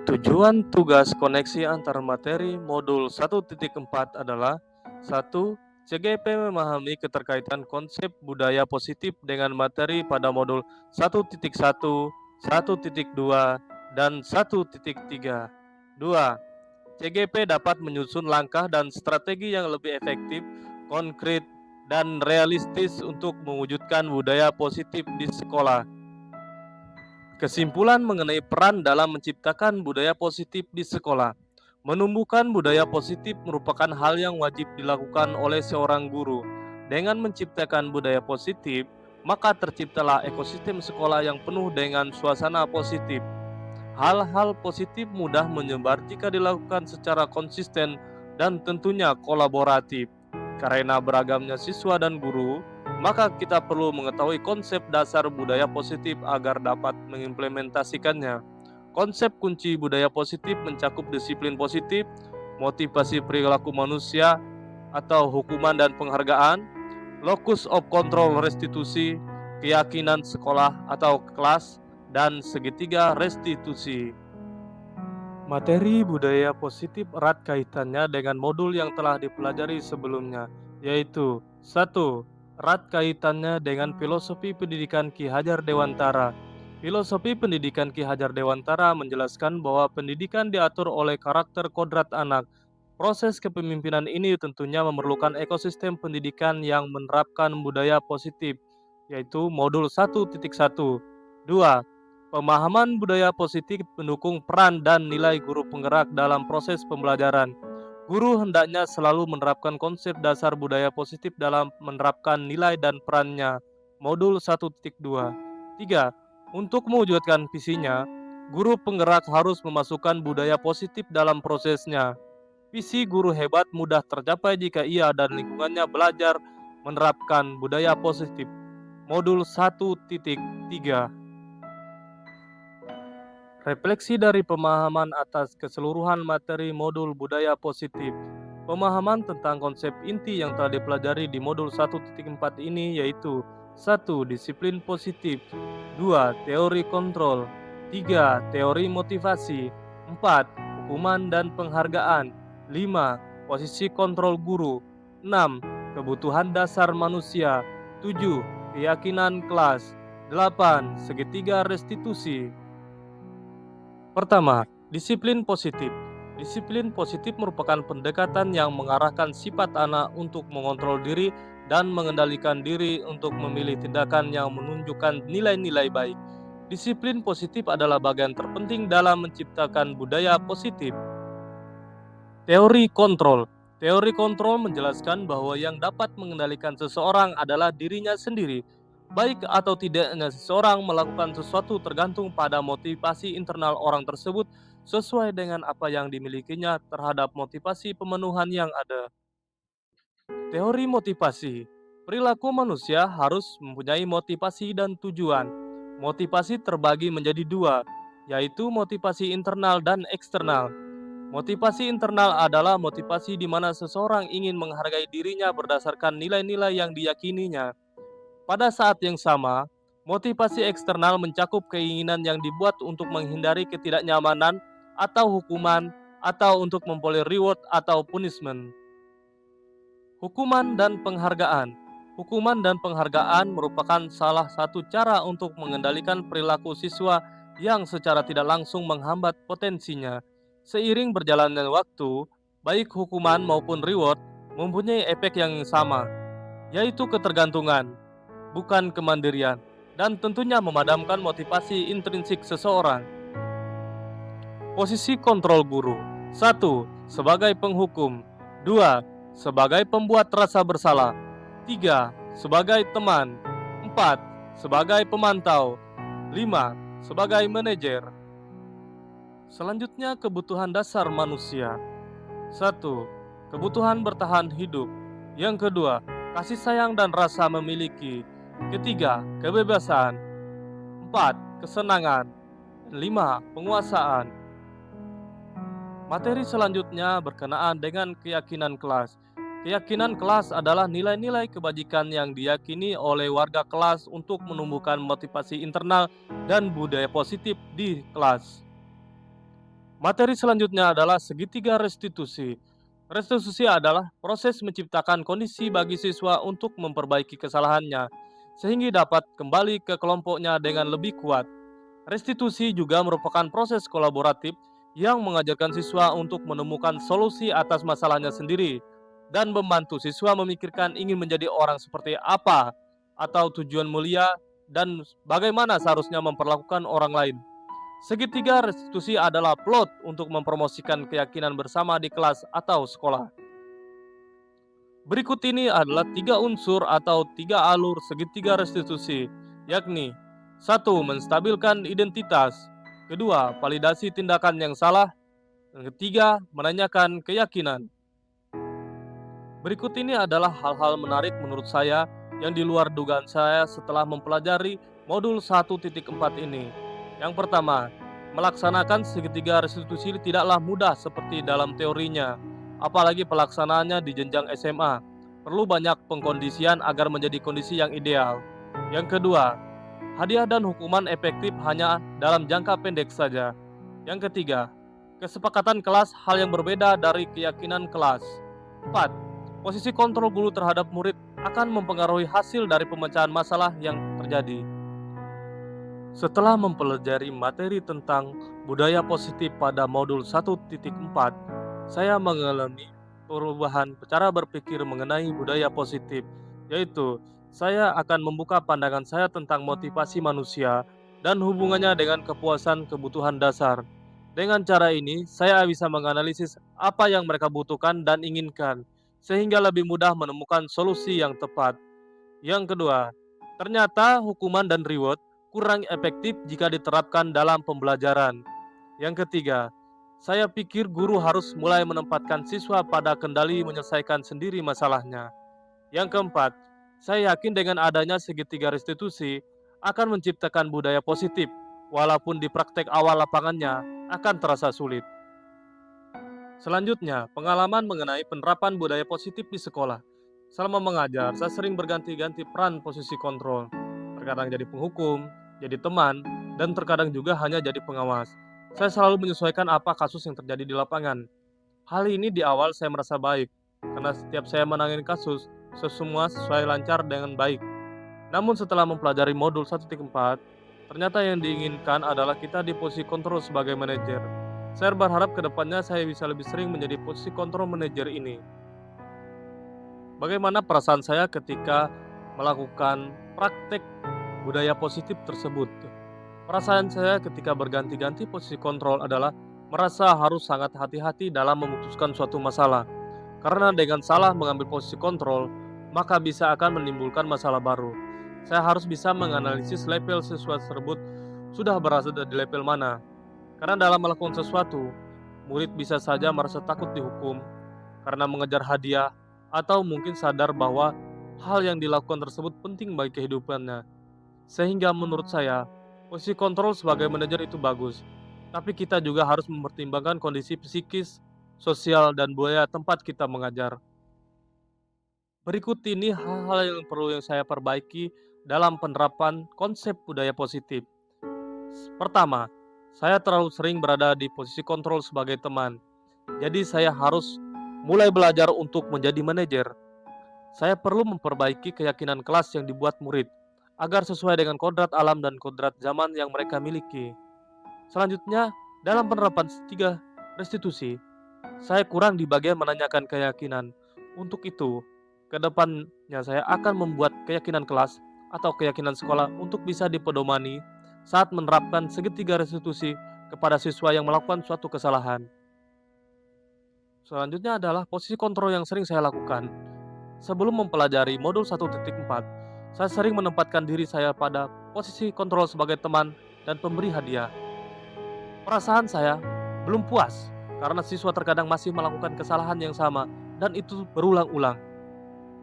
Tujuan tugas koneksi antar materi modul 1.4 adalah 1. CGP memahami keterkaitan konsep budaya positif dengan materi pada modul 1.1, 1.2, dan 1.3. 2. CGP dapat menyusun langkah dan strategi yang lebih efektif, konkret, dan realistis untuk mewujudkan budaya positif di sekolah. Kesimpulan mengenai peran dalam menciptakan budaya positif di sekolah. Menumbuhkan budaya positif merupakan hal yang wajib dilakukan oleh seorang guru. Dengan menciptakan budaya positif, maka terciptalah ekosistem sekolah yang penuh dengan suasana positif. Hal-hal positif mudah menyebar jika dilakukan secara konsisten dan tentunya kolaboratif. Karena beragamnya siswa dan guru, maka kita perlu mengetahui konsep dasar budaya positif agar dapat mengimplementasikannya. Konsep kunci budaya positif mencakup disiplin positif, motivasi perilaku manusia atau hukuman dan penghargaan, locus of control restitusi, keyakinan sekolah atau kelas, dan segitiga restitusi. Materi budaya positif erat kaitannya dengan modul yang telah dipelajari sebelumnya, yaitu 1. Erat kaitannya dengan filosofi pendidikan Ki Hajar Dewantara. Filosofi pendidikan Ki Hajar Dewantara menjelaskan bahwa pendidikan diatur oleh karakter kodrat anak. Proses kepemimpinan ini tentunya memerlukan ekosistem pendidikan yang menerapkan budaya positif, yaitu modul 1.1. 2. Pemahaman budaya positif mendukung peran dan nilai guru penggerak dalam proses pembelajaran. Guru hendaknya selalu menerapkan konsep dasar budaya positif dalam menerapkan nilai dan perannya. Modul 1.2. 3. Untuk mewujudkan visinya, guru penggerak harus memasukkan budaya positif dalam prosesnya. Visi guru hebat mudah tercapai jika ia dan lingkungannya belajar menerapkan budaya positif. Modul 1.3. Refleksi dari pemahaman atas keseluruhan materi modul budaya positif. Pemahaman tentang konsep inti yang telah dipelajari di modul 1.4 ini yaitu 1. Disiplin positif, 2. Teori kontrol, 3. Teori motivasi, 4. Hukuman dan penghargaan, 5. Posisi kontrol guru, 6. Kebutuhan dasar manusia, 7. Keyakinan kelas, 8. Segitiga restitusi. Pertama, disiplin positif. Disiplin positif merupakan pendekatan yang mengarahkan sifat anak untuk mengontrol diri dan mengendalikan diri untuk memilih tindakan yang menunjukkan nilai-nilai baik. Disiplin positif adalah bagian terpenting dalam menciptakan budaya positif. Teori kontrol. Teori kontrol menjelaskan bahwa yang dapat mengendalikan seseorang adalah dirinya sendiri. Baik atau tidaknya seseorang melakukan sesuatu tergantung pada motivasi internal orang tersebut sesuai dengan apa yang dimilikinya terhadap motivasi pemenuhan yang ada. Teori motivasi. Perilaku manusia harus mempunyai motivasi dan tujuan. Motivasi terbagi menjadi dua, yaitu motivasi internal dan eksternal. Motivasi internal adalah motivasi di mana seseorang ingin menghargai dirinya berdasarkan nilai-nilai yang diyakininya. Pada saat yang sama, motivasi eksternal mencakup keinginan yang dibuat untuk menghindari ketidaknyamanan atau hukuman atau untuk memperoleh reward atau punishment. Hukuman dan penghargaan. Hukuman dan penghargaan merupakan salah satu cara untuk mengendalikan perilaku siswa yang secara tidak langsung menghambat potensinya. Seiring berjalannya waktu, baik hukuman maupun reward mempunyai efek yang sama, yaitu ketergantungan, bukan kemandirian, dan tentunya memadamkan motivasi intrinsik seseorang. Posisi kontrol guru. 1. Sebagai penghukum. 2. Sebagai pembuat rasa bersalah. 3. Sebagai teman. 4. Sebagai pemantau. 5. Sebagai manajer. Selanjutnya kebutuhan dasar manusia. 1. Kebutuhan bertahan hidup. Yang kedua, kasih sayang dan rasa memiliki. Ketiga, kebebasan. 4. Kesenangan. 5. Penguasaan. Materi selanjutnya berkenaan dengan keyakinan kelas. Keyakinan kelas adalah nilai-nilai kebajikan yang diyakini oleh warga kelas untuk menumbuhkan motivasi internal dan budaya positif di kelas. Materi selanjutnya adalah segitiga restitusi. Restitusi adalah proses menciptakan kondisi bagi siswa untuk memperbaiki kesalahannya, sehingga dapat kembali ke kelompoknya dengan lebih kuat. Restitusi juga merupakan proses kolaboratif yang mengajarkan siswa untuk menemukan solusi atas masalahnya sendiri dan membantu siswa memikirkan ingin menjadi orang seperti apa atau tujuan mulia dan bagaimana seharusnya memperlakukan orang lain. Segitiga restitusi adalah plot untuk mempromosikan keyakinan bersama di kelas atau sekolah. Berikut ini adalah 3 unsur atau 3 alur segitiga restitusi, yakni: 1. Menstabilkan identitas. Kedua, validasi tindakan yang salah. Yang ketiga, menanyakan keyakinan. Berikut ini adalah hal-hal menarik menurut saya yang di luar dugaan saya setelah mempelajari modul 1.4 ini. Yang pertama, melaksanakan segitiga restitusi tidaklah mudah seperti dalam teorinya, apalagi pelaksanaannya di jenjang SMA. Perlu banyak pengkondisian agar menjadi kondisi yang ideal. Yang kedua, hadiah dan hukuman efektif hanya dalam jangka pendek saja. Yang ketiga, kesepakatan kelas hal yang berbeda dari keyakinan kelas. 4. Posisi kontrol guru terhadap murid akan mempengaruhi hasil dari pemecahan masalah yang terjadi. Setelah mempelajari materi tentang budaya positif pada modul 1.4, saya mengalami perubahan cara berpikir mengenai budaya positif, yaitu saya akan membuka pandangan saya tentang motivasi manusia dan hubungannya dengan kepuasan kebutuhan dasar. Dengan cara ini, saya bisa menganalisis apa yang mereka butuhkan dan inginkan, sehingga lebih mudah menemukan solusi yang tepat. Yang kedua, ternyata hukuman dan reward kurang efektif jika diterapkan dalam pembelajaran. Yang ketiga, saya pikir guru harus mulai menempatkan siswa pada kendali menyelesaikan sendiri masalahnya. Yang keempat, saya yakin dengan adanya segitiga restitusi akan menciptakan budaya positif, walaupun di praktek awal lapangannya akan terasa sulit. Selanjutnya, pengalaman mengenai penerapan budaya positif di sekolah. Selama mengajar, saya sering berganti-ganti peran posisi kontrol. Terkadang jadi penghukum, jadi teman, dan terkadang juga hanya jadi pengawas. Saya selalu menyesuaikan apa kasus yang terjadi di lapangan. Hal ini di awal saya merasa baik, karena setiap saya menangani kasus, semua sesuai lancar dengan baik. Namun setelah mempelajari modul 1.4, ternyata yang diinginkan adalah kita di posisi kontrol sebagai manajer. Saya berharap kedepannya saya bisa lebih sering menjadi posisi kontrol manajer ini. Bagaimana perasaan saya ketika melakukan praktek budaya positif tersebut? Perasaan saya ketika berganti-ganti posisi kontrol adalah merasa harus sangat hati-hati dalam memutuskan suatu masalah. Karena dengan salah mengambil posisi kontrol, maka bisa akan menimbulkan masalah baru. Saya harus bisa menganalisis level siswa tersebut sudah berasal dari level mana. Karena dalam melakukan sesuatu, murid bisa saja merasa takut dihukum karena mengejar hadiah atau mungkin sadar bahwa hal yang dilakukan tersebut penting bagi kehidupannya. Sehingga menurut saya, posisi kontrol sebagai manajer itu bagus. Tapi kita juga harus mempertimbangkan kondisi psikis, sosial, dan budaya tempat kita mengajar. Berikut ini hal-hal yang perlu saya perbaiki dalam penerapan konsep budaya positif. Pertama, saya terlalu sering berada di posisi kontrol sebagai teman. Jadi saya harus mulai belajar untuk menjadi manajer. Saya perlu memperbaiki keyakinan kelas yang dibuat murid agar sesuai dengan kodrat alam dan kodrat zaman yang mereka miliki. Selanjutnya, dalam penerapan 3 restitusi, saya kurang di bagian menanyakan keyakinan. Untuk itu, ke depannya saya akan membuat keyakinan kelas atau keyakinan sekolah untuk bisa dipedomani saat menerapkan segitiga restitusi kepada siswa yang melakukan suatu kesalahan. Selanjutnya adalah posisi kontrol yang sering saya lakukan. Sebelum mempelajari modul 1.4, saya sering menempatkan diri saya pada posisi kontrol sebagai teman dan pemberi hadiah. Perasaan saya belum puas karena siswa terkadang masih melakukan kesalahan yang sama dan itu berulang-ulang.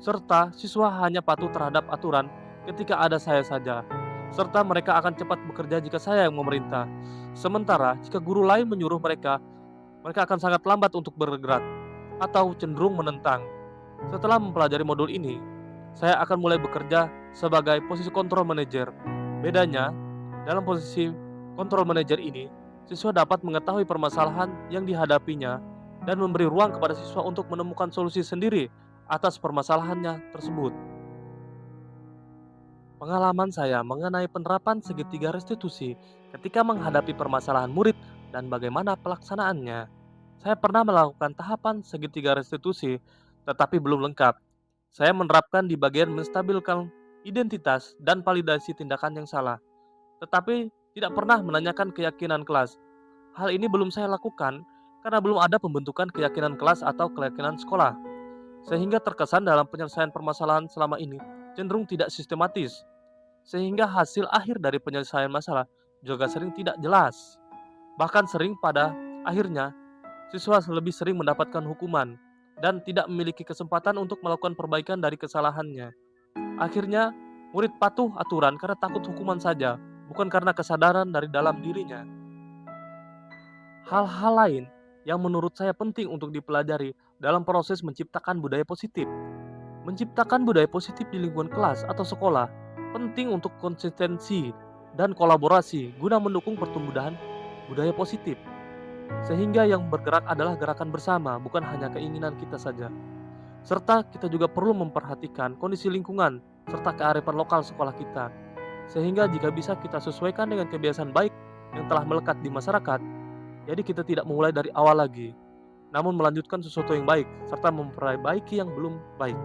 Serta siswa hanya patuh terhadap aturan ketika ada saya saja. Serta mereka akan cepat bekerja jika saya yang memerintah. Sementara jika guru lain menyuruh mereka, mereka akan sangat lambat untuk bergerak atau cenderung menentang. Setelah mempelajari modul ini, saya akan mulai bekerja sebagai posisi kontrol manajer. Bedanya, dalam posisi kontrol manajer ini, Siswa dapat mengetahui permasalahan yang dihadapinya dan memberi ruang kepada siswa untuk menemukan solusi sendiri atas permasalahannya tersebut. Pengalaman saya mengenai penerapan segitiga restitusi ketika menghadapi permasalahan murid dan bagaimana pelaksanaannya. Saya pernah melakukan tahapan segitiga restitusi, tetapi belum lengkap. Saya menerapkan di bagian menstabilkan identitas dan validasi tindakan yang salah, tetapi tidak pernah menanyakan keyakinan kelas. Hal ini belum saya lakukan karena belum ada pembentukan keyakinan kelas atau keyakinan sekolah, sehingga terkesan dalam penyelesaian permasalahan selama ini cenderung tidak sistematis, sehingga hasil akhir dari penyelesaian masalah juga sering tidak jelas. Bahkan sering pada akhirnya, siswa lebih sering mendapatkan hukuman dan tidak memiliki kesempatan untuk melakukan perbaikan dari kesalahannya. Akhirnya, murid patuh aturan karena takut hukuman saja, bukan karena kesadaran dari dalam dirinya. Hal-hal lain yang menurut saya penting untuk dipelajari dalam proses menciptakan budaya positif. Menciptakan budaya positif di lingkungan kelas atau sekolah penting untuk konsistensi dan kolaborasi guna mendukung pertumbuhan budaya positif. Sehingga yang bergerak adalah gerakan bersama, bukan hanya keinginan kita saja. Serta kita juga perlu memperhatikan kondisi lingkungan serta kearifan lokal sekolah kita. Sehingga jika bisa kita sesuaikan dengan kebiasaan baik yang telah melekat di masyarakat, jadi kita tidak memulai dari awal lagi, namun melanjutkan sesuatu yang baik serta memperbaiki yang belum baik.